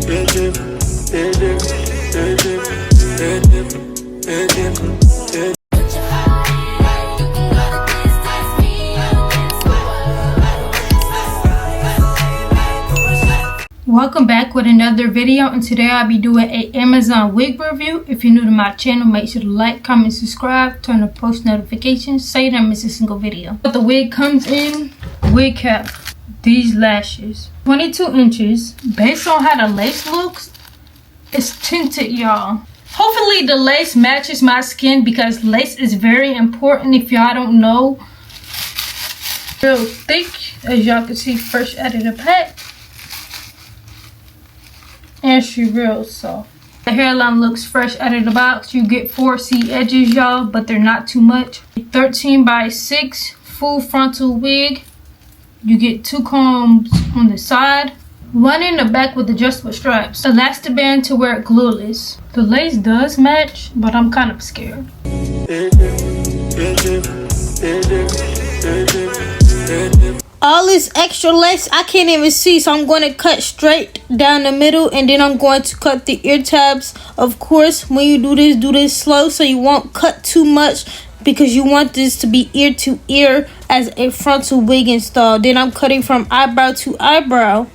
Welcome back with another video, and today I'll be doing a Amazon wig review. If you're new to my channel, make sure to like, comment, subscribe, turn on post notifications so you don't miss a single video. But the wig comes in wig cap, these lashes, 22 inches. Based on how the lace looks, it's tinted, y'all. Hopefully the lace matches my skin because lace is very important. If y'all don't know, real thick, as y'all can see fresh out of the pack. And she real soft. The hairline looks fresh out of the box. You get 4 C edges, y'all, but they're not too much. 13 by 6 full frontal wig. You get 2 combs on the side, 1 in the back with adjustable straps, elastiband to wear it glueless. The lace does match, but I'm kind of scared. All this extra lace I can't even see, so I'm going to cut straight down the middle, and then I'm going to cut the ear tabs. Of course, when you do this slow so you won't cut too much, because you want this to be ear to ear as a frontal wig install. Then I'm cutting from eyebrow to eyebrow.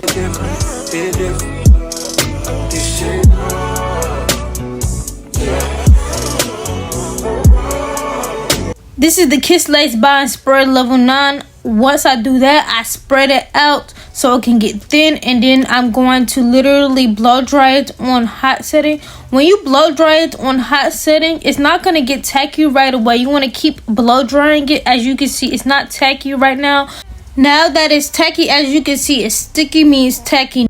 This is the Kiss Lace by Spray Level 9. Once I do that, I spread it out so it can get thin, and then I'm going to literally blow dry it on hot setting. When you blow dry it on hot setting, it's not going to get tacky right away. You want to keep blow drying it. As you can see, it's not tacky right now. Now that it's tacky, as you can see, it's sticky, means tacky.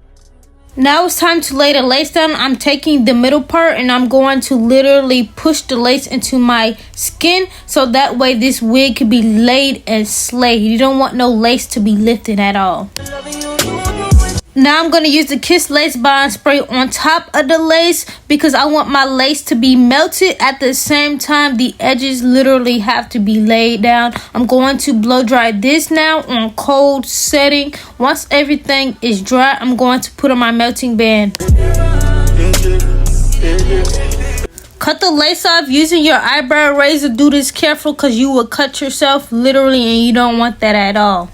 Now it's time to lay the lace down. I'm taking the middle part and I'm going to literally push the lace into my skin so that way this wig can be laid and slayed. You don't want no lace to be lifted at all. Now I'm going to use the Kiss Lace Bond Spray on top of the lace because I want my lace to be melted. At the same time, the edges literally have to be laid down. I'm going to blow dry this now on cold setting. Once everything is dry, I'm going to put on my melting band. Cut the lace off using your eyebrow razor. Do this careful because you will cut yourself literally, and you don't want that at all.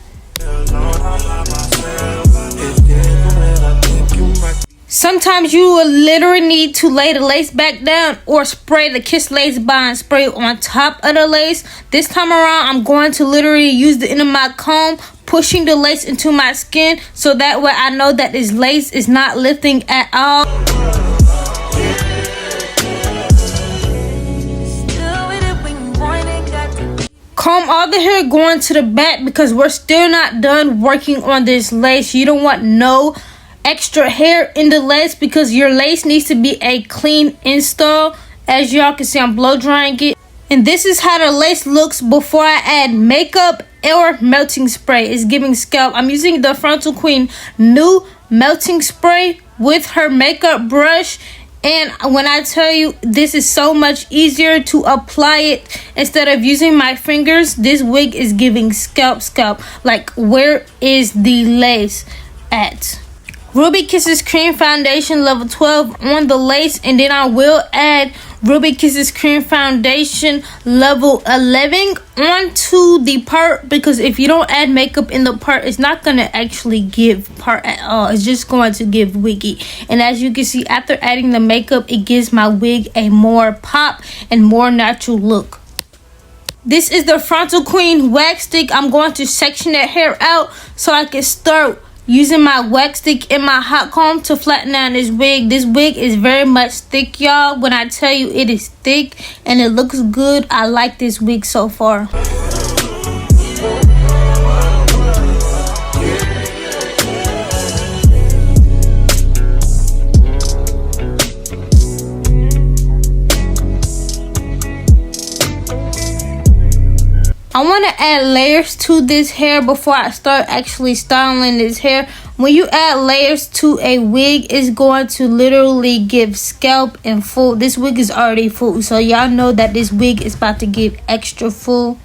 Sometimes you will literally need to lay the lace back down or spray the Kiss Lace Bond Spray on top of the lace. This time around, I'm going to literally use the end of my comb, pushing the lace into my skin so that way I know that this lace is not lifting at all. Comb all the hair going to the back because we're still not done working on this lace. You don't want no extra hair in the lace because your lace needs to be a clean install. As y'all can see, I'm blow drying it, and this is how the lace looks before I add makeup or melting spray. It's giving scalp. I'm using the Frontal Queen new melting spray with her makeup brush, and when I tell you, this is so much easier to apply it instead of using my fingers. This wig is giving scalp. Like, where is the lace at? Ruby Kisses Cream Foundation level 12 on the lace, and then I will add Ruby Kisses Cream Foundation level 11 onto the part, because if you don't add makeup in the part, it's not going to actually give part at all. It's just going to give wiggy. And as you can see, after adding the makeup, it gives my wig a more pop and more natural look. This is the Frontal Queen wax stick. I'm going to section that hair out so I can start using my wax stick and my hot comb to flatten down this wig. This wig is very much thick, y'all. When I tell you it is thick and it looks good, I like this wig so far. I want to add layers to this hair before I start actually styling this hair. When you add layers to a wig, it's going to literally give scalp and full. This wig is already full, so y'all know that this wig is about to give extra full.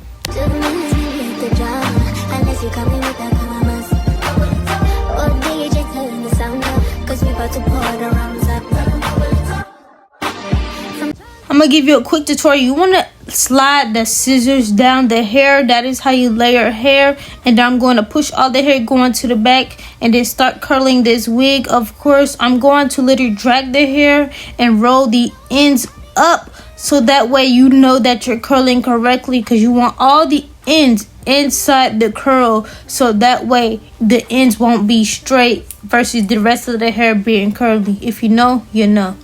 I'm gonna give you a quick tutorial. You want to slide the scissors down the hair. That is how you lay your hair. And then I'm going to push all the hair going to the back and then start curling this wig. Of course, I'm going to literally drag the hair and roll the ends up, so that way you know that you're curling correctly, because you want all the ends inside the curl, so that way the ends won't be straight versus the rest of the hair being curly. If you know, you know.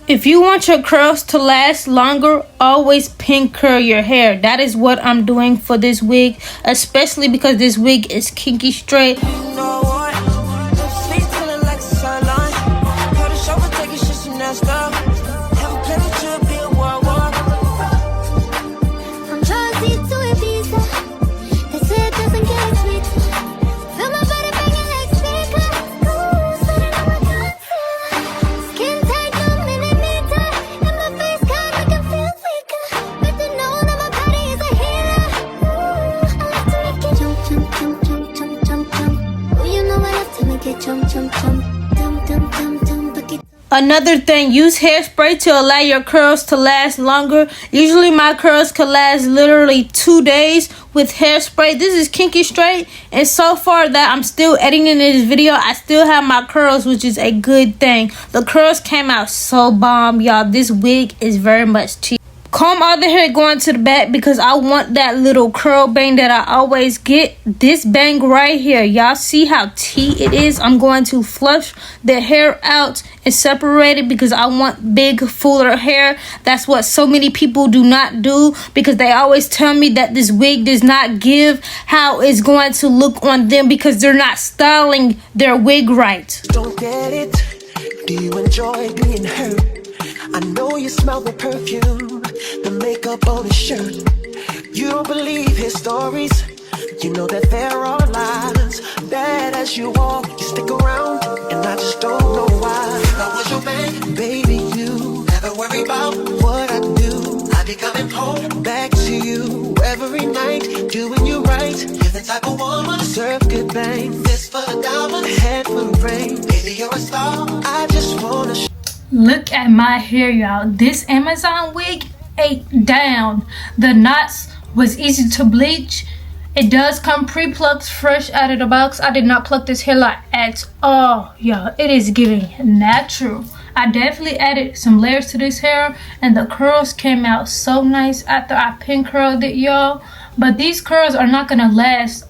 If you want your curls to last longer, always pin curl your hair. That is what I'm doing for this wig, especially because this wig is kinky straight. Another thing, use hairspray to allow your curls to last longer. Usually my curls can last literally 2 days with hairspray. This is kinky straight, and so far that I'm still editing this video, I still have my curls, which is a good thing. The curls came out so bomb, y'all. This wig is very much cheap. Comb all the hair going to the back because I want that little curl bang that I always get. This bang right here, y'all see how T it is? I'm going to flush the hair out and separate it because I want big, fuller hair. That's what so many people do not do, because they always tell me that this wig does not give how it's going to look on them because they're not styling their wig right. Don't get it. Do you enjoy being hurt? I know you smell the perfume, the makeup on his shirt. You don't believe his stories. You know that there are lies. That as you walk, you stick around, and I just don't know why. If I was your man, baby, you never worry about what I do. I be coming home back to you every night, doing you right. You're the type of woman to serve good bang. This for the diamond, head for the rain. Baby, you're a star. I just wanna. Look at my hair, y'all. This Amazon wig ate down. The knots was easy to bleach. It does come pre-plucked fresh out of the box. I did not pluck this hairline at all, y'all. It is giving natural. I definitely added some layers to this hair, and the curls came out so nice after I pin curled it, y'all. But these curls are not gonna last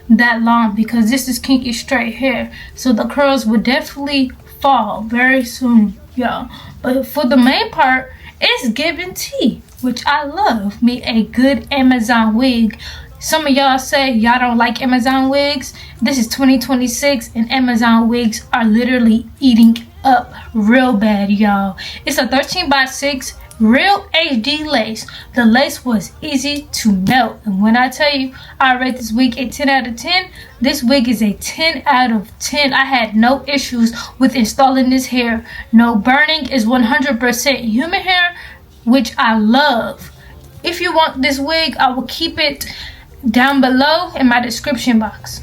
that long because this is kinky straight hair, so the curls will definitely fall very soon, y'all. But for the main part, it's giving tea, which I love. Me a good Amazon wig. Some of y'all say y'all don't like Amazon wigs. This is 2026 and Amazon wigs are literally eating up real bad, y'all. It's a 13x6 real HD lace. The lace was easy to melt, and when I tell you I rate this wig a 10 out of 10, this wig is a 10 out of 10. I had no issues with installing this hair. No burning, is 100% human hair, which I love. If you want this wig, I will keep it down below in my description box.